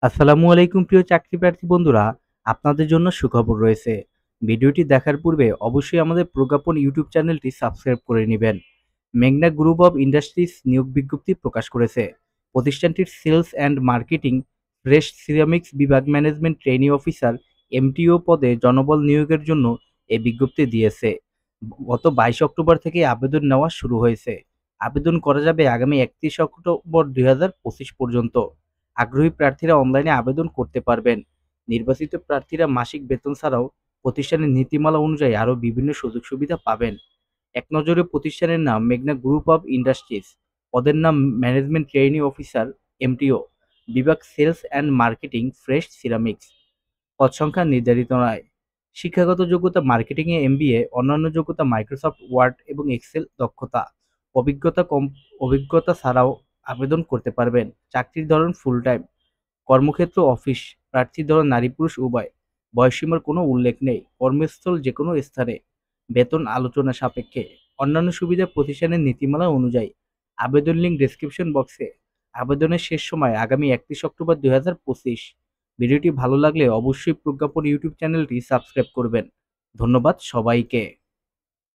আসসালামু আলাইকুম প্রিয় চাকরি প্রার্থী বন্ধুরা, আপনাদের জন্য সুখবর রয়েছে। ভিডিওটি দেখার পূর্বে অবশ্যই আমাদের প্রজ্ঞাপন ইউটিউব চ্যানেলটি সাবস্ক্রাইব করে নেবেন। মেঘনা গ্রুপ অব ইন্ডাস্ট্রিজ নিয়োগ বিজ্ঞপ্তি প্রকাশ করেছে। প্রতিষ্ঠানটির sales and marketing fresh ceramics বিভাগ ম্যানেজমেন্ট ট্রেনি অফিসার এমটিও পদে জনবল নিয়োগের জন্য এই বিজ্ঞপ্তি দিয়েছে। গত 22 অক্টোবর থেকে আবেদন নেওয়া শুরু হয়েছে। আবেদন করা যাবে আগামী 31 অক্টোবর 2025 পর্যন্ত। আগ্রহী প্রার্থীরা অনলাইনে আবেদন করতে পারবেন। নির্বাচিত প্রার্থীরা মাসিক বেতন ছাড়াও প্রতিষ্ঠানের নীতিমালা অনুযায়ী আরও বিভিন্ন সুযোগ সুবিধা পাবেন। এক নজরে প্রতিষ্ঠানের নাম মেঘনা গ্রুপ অব ইন্ডাস্ট্রিজ, পদের নাম ম্যানেজমেন্ট ট্রেইনি অফিসার এমটিও, বিভাগ sales and marketing fresh ceramics. পদ সংখ্যা নির্ধারিত নয়। শিক্ষাগত যোগ্যতা মার্কেটিংয়ে এমবিএ, অন্যান্য যোগ্যতা মাইক্রোসফট ওয়ার্ড এবং এক্সেল দক্ষতা। অভিজ্ঞতা কম অভিজ্ঞতা ছাড়াও আবেদন করতে পারবেন। চাকরির ধরন ফুল টাইম। কর্মক্ষেত্র অফিস। প্রার্থীর ধরন নারী পুরুষ উভয়। বয়সসীমার কোনো উল্লেখ নেই। কর্মস্থল যেকোনো স্থানে। বেতন আলোচনা সাপেক্ষে। অন্যান্য সুবিধা প্রতিষ্ঠানের নীতিমালা অনুযায়ী। আবেদন লিঙ্ক ডেসক্রিপশন বক্সে। আবেদনের শেষ সময় আগামী 31 অক্টোবর 2025। ভিডিওটি ভালো লাগলে অবশ্যই প্রজ্ঞাপন ইউটিউব চ্যানেলটি সাবস্ক্রাইব করবেন। ধন্যবাদ সবাইকে।